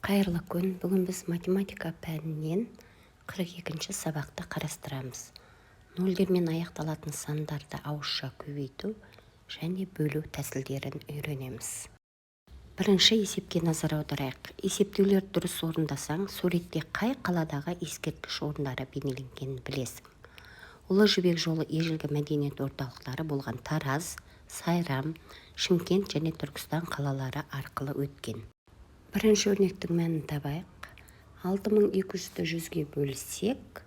Қайырлы күн. Бүгін біз математика пәнінен 42-ші сабақты қарастырамыз. Нөлдермен аяқталатын сандарды ауызша көбейту және бөлу тәсілдерін үйренеміз. Бірінші есепке назар аударайық. Есептеулер дұрыс орындасаң, суретте қай қаладағы ескерткіш орындары бейнеленгенін білесің. Ұлы Жібек жолы ежелгі мәдениет орталықтары болған Тараз, Сайрам, Шымкент және Түркістан қалалары арқылы өткен. Бірінші өрнектің мәнін табайық. 6200-ті 100-ге бөлсек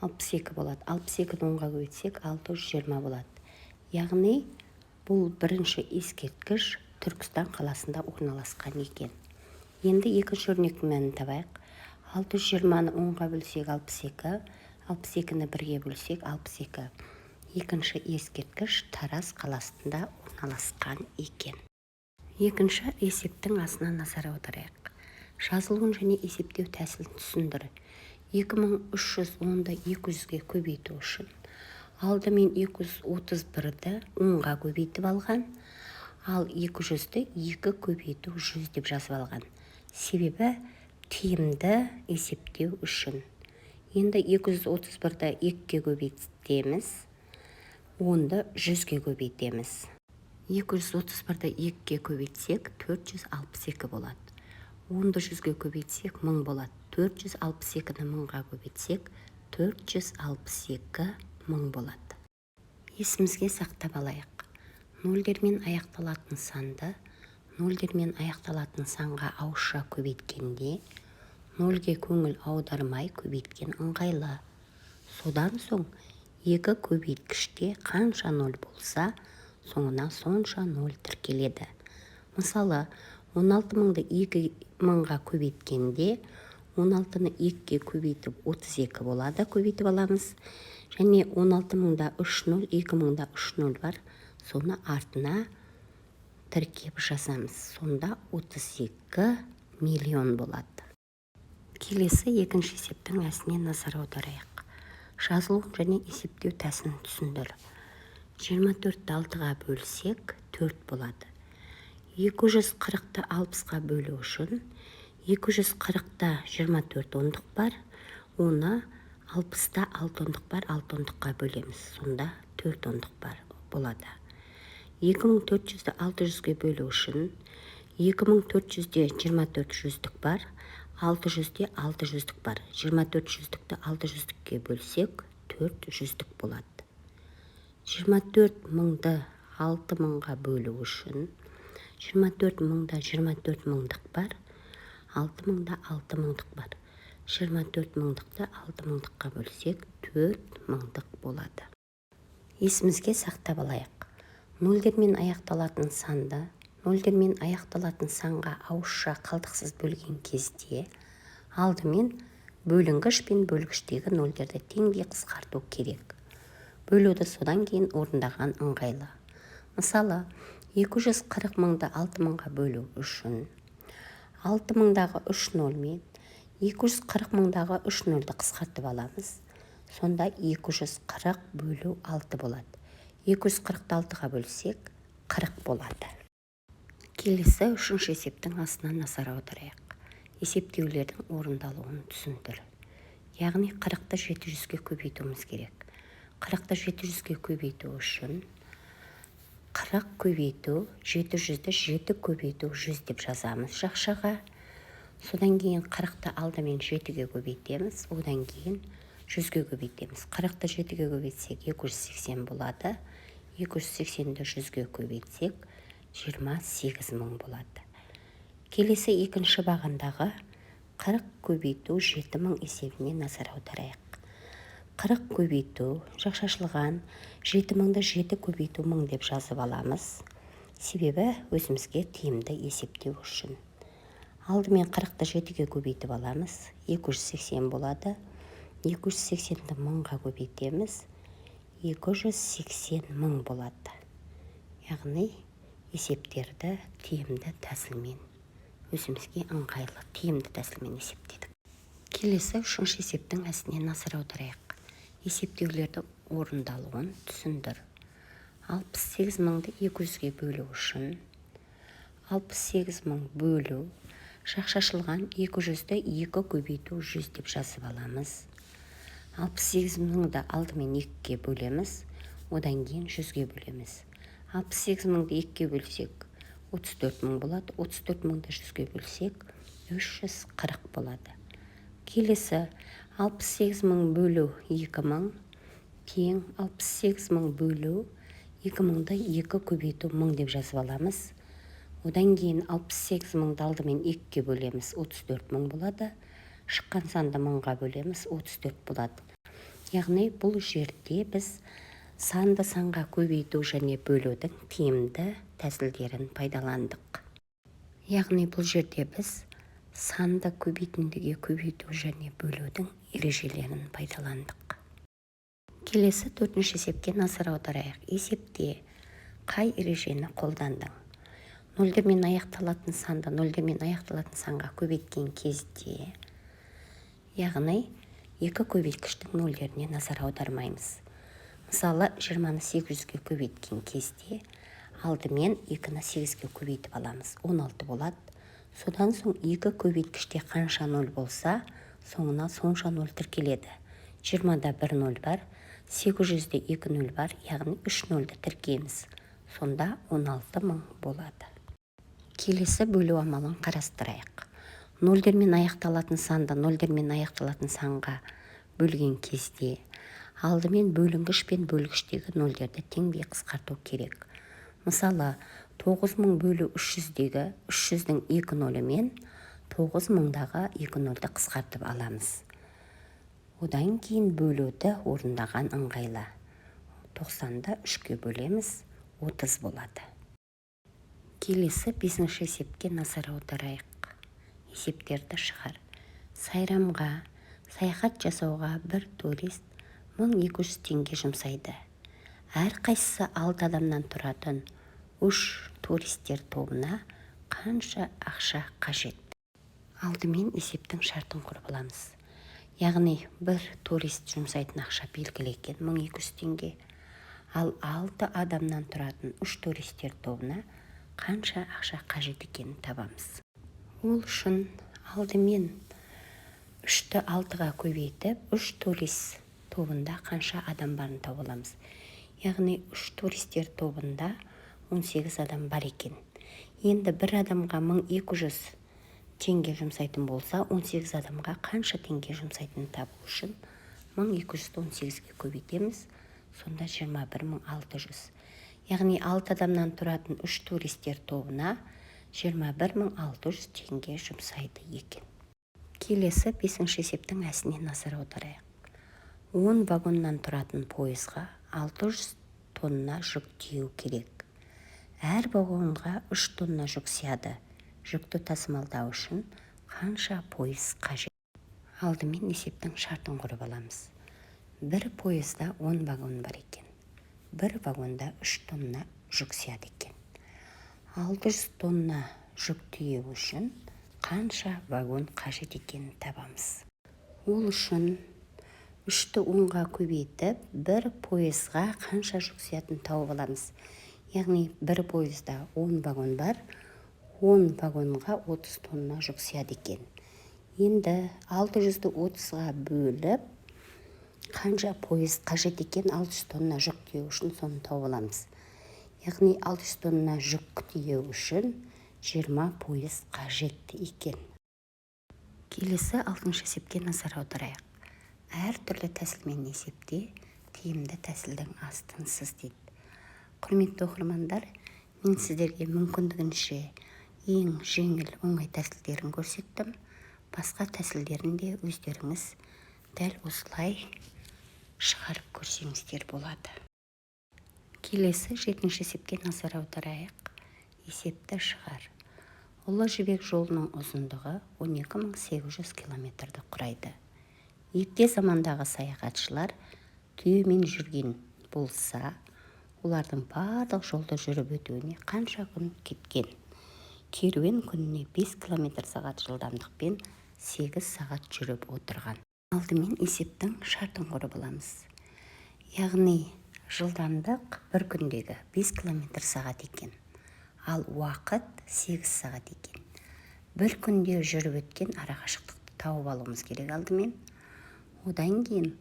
62 болады. 62-ні 10-ға көбейтсек 620 болады. Яғни бұл бірінші ескерткіш Түркістан қаласында орналасқан екен. Енді екінші өрнектің мәнін табайық. 620-ны 10-ға бөлсек 62, 62-ні 1-ге бөлсек 62. Екінші ескерткіш Тараз қаласында орналасқан екен. Екінші есептің асына назар аударайық. Жазылуын және есептеу тәсілін түсіндір. 2310-ды 200-ге көбейту үшін алдымен 231-ді 10-ға көбейтіп алған, ал 200-ді 2 көбейту 100 деп жазып алған. Себебі тиімді есептеу үшін. Енді 231-ді 2-ге көбейтеміз, 10-ды 100-ге көбейтеміз. 231-ді 2-ге көбейтсек 462 болады. 10-ды 100-ге көбейтсек 1000 болады. 462-ні 1000-ға көбейтсек 462 1000 болады. Есімізге сақтап алайық. Нөлдермен аяқталатын санды нөлдермен аяқталатын санға ауызша көбейткенде нөлге көңіл аудармай көбейткен ыңғайлы. Содан соң екі көбейткіште қанша нөл болса, соңына сонша нөл тіркеледі. Мысалы, 16000-ды 2000-ға көбейткенде 16-ны 2-ге көбейтіп 32 болады, көбейтіп аламыз. Және 16000-да 3 0, 2000-да 3 0 бар, соны артына тіркеп жазамыз. Сонда 32 миллион болады. Келесі екінші есептің әсіне назар аударайық. Жазылу және есептеу тәсілін түсіндір. 24-ті 6-ға бөлсек 4 болады. 240-ті 60-ға бөлу үшін 240-та 24 ондық бар, оны 60-та 6 ондық бар, 6 ондыққа бөлеміз. Сонда 4 ондық бар болады. 2400-ді 600-ге бөлу үшін 2400-де 24 жүздік бар, 600-де 6 жүздік бар. 24 жүздікті 6 жүздікке бөлсек 4 жүздік болады. 24000-ды 6000-ға бөлу үшін 24000-да 24 мыңдық бар, 6000-да 6 мыңдық бар. 24 мыңдықты 6 мыңдыққа бөлсек 4 мыңдық болады. Есімізге сақтап алайық. Нөлдермен аяқталатын санды нөлдермен аяқталатын санға ауызша қалдықсыз бөлген кезде алдымен бөлінгіш пен бөлгіштегі нөлдерді теңдей қысқарту керек. Бөлуді содан кейін орындаған ыңғайлы. Мысалы, 240 000-ды 6000-ға бөлу үшін 6000-дағы 3 0 мен 240 000-дағы 3 0-ді қысқартып аламыз. Сонда 240 бөлу 6 болады. 240-ті 6-ға бөлсек 40 болады. Келесі үшінші есептің асына назар аударайық. Есептеулердің орындалуын түсіндір. Яғни 40-ты 700-ге көбейтуіміз керек. 40-ты 700-ге көбейту үшін 40 көбейту 700-ді 7 көбейту 100 деп жазамыз жақшаға. Содан кейін 40-ты алдымен 7-ге көбейтеміз, одан кейін 100-ге көбейтеміз. 40-ты 7-ге көбейтсек 280 болады. 280-ді 100-ге көбейтсек 28 000 болады. Келесі екінші бағандағы 40 көбейту 7000 есебіне назар аударайық. 40 көбейту жақшашылған 7000-ді 7 көбейту 1000 деп жазып аламыз. Себебі өзімізге тиімді есептеу үшін. Алдымен 40-ты 7-ге көбейтіп аламыз. 280 болады. 280-ді 1000-ға көбейтеміз. 280 000 болады. Яғни есептерді тиімді тәсілмен өзімізге ыңғайлы тиімді тәсілмен есептедік. Келесі үшінші есептің әсіне назар аударайық. Есептеулерді орындалуын түсіндір. 68000-ді 200-ге бөлу үшін 68000 бөлу Шақшашылған 200-ді 2 көбейту 100 деп жазып аламыз. 68.000-ды алдымен 2-ге бөлеміз, одан кейін 100-ге бөлеміз. 68.000-ды 2-ге бөлсек 34.000 болады, 34.000-ды 100-ге бөлсек 340 болады. Келесі 68.000 бөлу 2.000 тең 68.000 бөлу 2.000-ды 2 көбейту 1000 деп жазып аламыз. Одан кейін 68.000-ды алдымен 2-ге бөлеміз, 34.000 болады. Шыққан санды 1000-ға бөлеміз, 34 болады. Яғни бұл жерде біз санды санға көбейту және бөлудің тиімді тәсілдерін пайдаландық. Яғни бұл жерде біз санды көбейтіндіге көбейту және бөлудің ережелерін пайдаландық. Келесі 4-ші есепке назар аударайық. Есепте қай ережені қолдандың? Нөлдермен аяқталатын санды нөлдермен аяқталатын санға көбейткен кезде, яғни 2 көбейткіштің нөлдеріне назар аудармаймыз. Мысалы, 20-ны 800-ге көбейткен кезде, алдымен 2-ні 8-ге көбейтіп аламыз. 16 болады. Содан соң 2 көбейткіште қанша 0 болса, соңына сонша 0 тіркеледі. 20-да 1 0 бар, 800-де 2 0 бар, яғни 3 0-ді тіркейміз. Сонда 16.000 болады. Келесі бөлу амалын қарастырайық. Нөлдермен аяқталатын санды нөлдермен аяқталатын санға бөлген кезде, алдымен бөлінгіш пен бөлгіштегі нөлдерді теңдей қысқарту керек. Мысалы, 9000 бөлу 300-дегі 300-дің 2 нөлі мен 9000-дағы 2 нөлді қысқартып аламыз. Одан кейін бөлуді орындаған ыңғайлы. 90-ды 3-ге бөлеміз, 30 болады. Келесі 5-ші есепке назар аударайық. Есептерді шығар. Сайрамға, саяхат жасауға бір турист 1200 теңге жұмсайды. Әр қайсысы 6 адамнан тұратын 3 туристер тобына қанша ақша қажет? Алдымен есептің шартын құрып аламыз. Яғни бір турист жұмсайтын ақша белгіленген 1200 теңге, ал 6 адамнан тұратын 3 туристер тобына қанша ақша қажет екенін табамыз. Ол үшін алдымен 3-ті 6-ға көбейтіп, 3 турист тобында қанша адам барын тауып аламыз. Яғни 3 туристер тобында 18 адам бар екен. Енді бір адамға 1200 теңге жұмсайтын болса, 18 адамға қанша теңге жұмсайтын табу үшін 1218-ге көбейтеміз, сонда 21600. Яғни 6 адамнан тұратын 3 туристер тобына 21600 теңге жұмсайды екен. Келесі 5-ші есептің әсіне назар аударайық. 10 вагоннан тұратын пойызға 600 тонна жүк тиеу керек. Әр вагонға 3 тонна жүк сияды. Жүкті тасымалдау үшін қанша пойыз қажет? Алдымен есептің шартын құрып аламыз. Бір пойызда 10 вагон бар екен. Бір вагонда 3 тонна жүк сияды екен. 600 тонна жүк тиеу үшін қанша вагон қажет екенін табамыз. Ол үшін 3-ті 10-ға көбейтіп, бір пойызға қанша жүк сиятын тауып аламыз. Яғни бір пойызда 10 вагон бар, 10 вагонға 30 тонна жүк сияды екен. Енді 600-ді 30-ға бөліп, қанша пойыз қажет екен 600 тонна жүк тиеу үшін соны тауып аламыз. Яғни 600 тонна жүк тиеу үшін 20 пойыз қажет екен. Келесі 6-шы есепке назар аударайық. Әр түрлі тәсілмен есепте тиімді тәсілдің астынсыз дейді. Құрметті оқырмандар, мен сіздерге мүмкіндігінше ең жеңіл оңай тәсілдерін көрсеттім. Басқа тәсілдерін де өздеріңіз дәл осылай шығарып көрсеңіздер болады. Келесі 7-ші есепке назар аударайық. Есепті шығар. Ұлы жібек жолының ұзындығы 12800 километрді құрайды. Ерте замандағы саяхатшылар түйемен жүрген болса, олардың барлық жолды жүріп өтуіне қанша күн кеткен? Керуен күніне 5 км/сағат жылдамдықпен 8 сағат жүріп отырған. Алдымен есептің шартын құрып аламыз. Яғни жылдамдық бір күндегі 5 км/сағат екен, ал уақыт 8 сағат екен. бір күнде жүріп өткен арақашықтықты тауып алуымыз керек алдымен. Одан кейін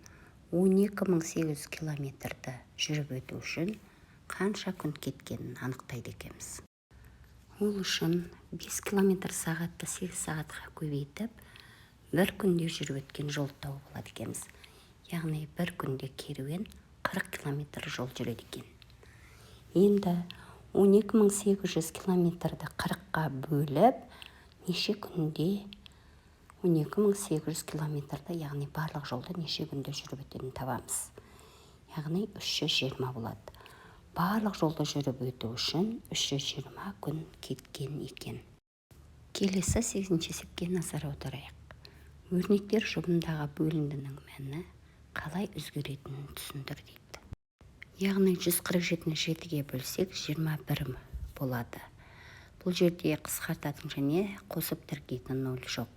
12.800 километрді жүріп өту үшін қанша күн кеткенін анықтайды екенбіз. Ол үшін 5 км сағатты 8 сағатқа көбейтіп, бір күнде жүріп өткен жол тауып алады екенбіз. Яғни бір күнде керуен 40 км жол жүреді екен. Енді 12.800 километрді 40-қа бөліп, неше күнде 12.800 километрді, яғни барлық жолды неше күнде жүріп өтетінін табамыз. Яғни 320 болады. Барлық жолды жүріп өту үшін 320 күн кеткен екен. Келесі 8-ші есепке назар аударайық. Өрнектер жұбындағы бөліндінің мәні қалай өзгеретінін түсіндір дейді. Яғни 147-ні 7-ге бөлсек 21 болады. Бұл жерде қысқартатын және қосып тіркейтін 0 жоқ.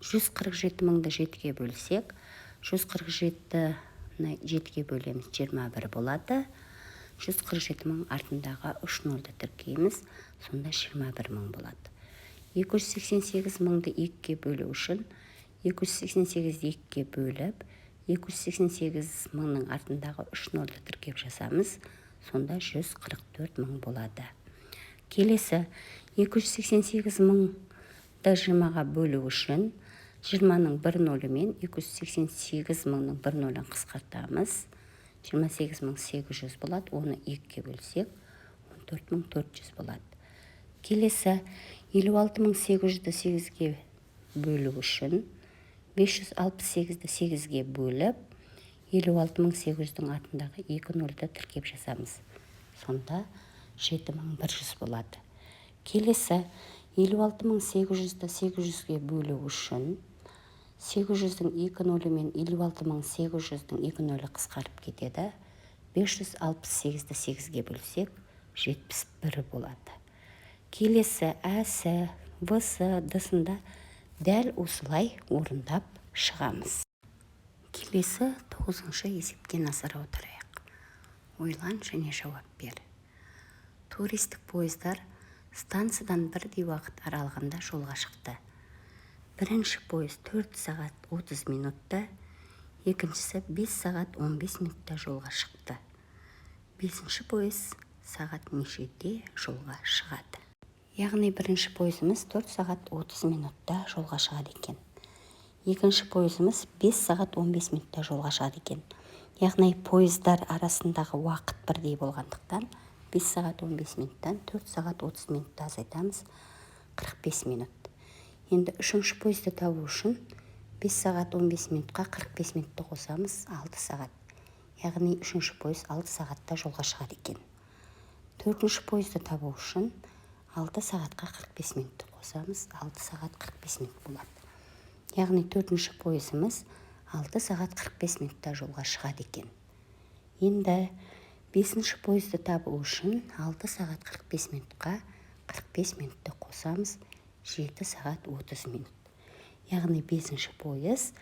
147.000-ді 7-ге бөлсек, 147-ні 7-ге бөлеміз 21 болады. 147.000 артындағы 3 0-ды тіркейміз, сонда 21.000 болады. 288.000-ды 2-ге бөлу үшін 288-ді 2-ге бөліп, 288.000-ның артындағы 3 0-ды тіркеп жазамыз, сонда 144.000 болады. Келесі 288.000-ды 20-ға бөлу үшін 20-ның 1 0-ы мен 288.000-ның 1 0-ын қысқартамыз. 28.800 болады, оны 2-ге бөлсек 14.400 болады. Келесі 56.800-ді 8-ге бөлу үшін 568-ді 8-ге бөліп, 56.800-дің артындағы 2 0-ды тіркеп жазамыз. Сонда 7100 болады. Келесі 56.800-ді 800-ге бөлу үшін 800-дің 2 0-ы мен 56.800-дің 2 0-ы қысқарып кетеді. 568-ді 8-ге бөлсек 71 болады. Келесі әсі, высы, дысында дәл осылай орындап шығамыз. Келесі 9-шы есепке назар аударайық. Ойлан және жауап бер. Туристік пойыздар станциядан бірдей уақыт аралығында жолға шықты. Бірінші пойыз 4 сағат 30 минутта, екіншісі 5 сағат 15 минутта жолға шықты. 5-ші пойыз сағат нешеде жолға шығады? Яғни бірінші пойызымыз 4 сағат 30 минутта жолға шығады екен. Екінші пойызымыз 5 сағат 15 минутта жолға шығады екен. Яғни пойыздар арасындағы уақыт бірдей болғандықтан 5 сағат 15 минуттан 4 сағат 30 минутта азайтамыз, 45 минут. Енді үшінші пойызды табу үшін 5 сағат 15 минутқа 45 минутты қосамыз, 6 сағат. Яғни үшінші пойыз 6 сағатта жолға шығады екен. Төртінші пойызды табу үшін 6 сағатқа 45 минутты қосамыз, 6 сағат 45 минут болады. Яғни төртінші пойызымыз 6 сағат 45 минутта жолға шығады екен. Енді 5-ші пойызды табу үшін 6 сағат 45 минутқа 45 минутты қосамыз, 7 сағат 30 минут. Яғни 5-ші пойыз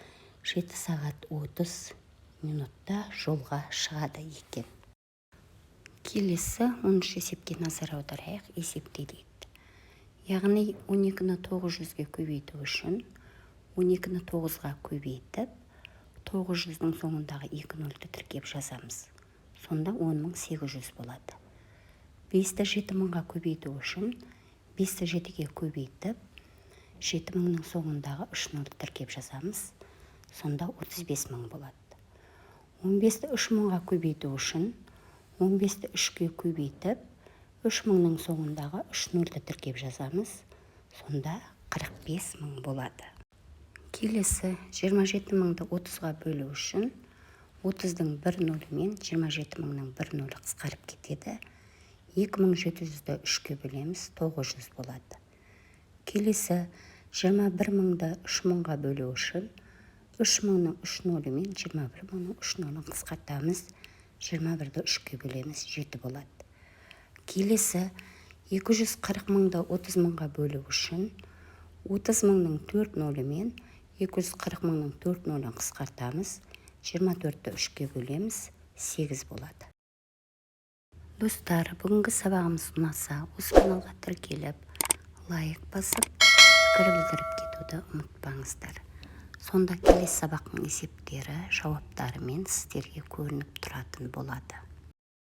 7 сағат 30 минутта жолға шығады екен. Келесі 10-шы есепке назар аударайық, есепте дейді. Яғни 12-ні 900-ге көбейту үшін 12-ні 9-ға көбейтіп, 900-дің соңындағы 2 0-ды тіркеп жазамыз. Сонда 10.800 болады. 5-ті 7.000-ға көбейту үшін 5-ті 7-ге көбейтіп, 7.000-ның соңындағы 3 0-ды тіркеп жазамыз. Сонда 35.000 болады. 15-ті 3.000-ға көбейту үшін 15-ті 3-ге көбейтіп, 3.000-ның соңындағы 3 0-ды тіркеп жазамыз. Сонда 45.000 болады. Келесі 27.000-ды 30-ға бөлу үшін 30-дің 1 0-ы мен 27.000-ның 1 0-ы қысқарып кетеді. 2700-ді 3-ке бөлеміз, 900 болады. Келесі 21.000-ды 3.000-ға бөлу үшін 3.000-ның 3 0-ы мен 21.000-ның 3 0-ын қысқартамыз, 21-ді 3-ке бөлеміз, 7 болады. Келесі 240.000-ды 30.000-ға бөлу үшін 30.000-ның 4 0-ы мен 240.000-ның 4 0-ын қысқартамыз, 24-ді 3-ке бөлеміз, 8 болады. Достар, бүгінгі сабағымыз ұнаса, осы каналға тіркеліп, лайк басып, пікір білдіріп кетуді ұмытпаңыздар. Сонда келесі сабақтың есептері, жауаптарымен сіздерге көрініп тұратын болады.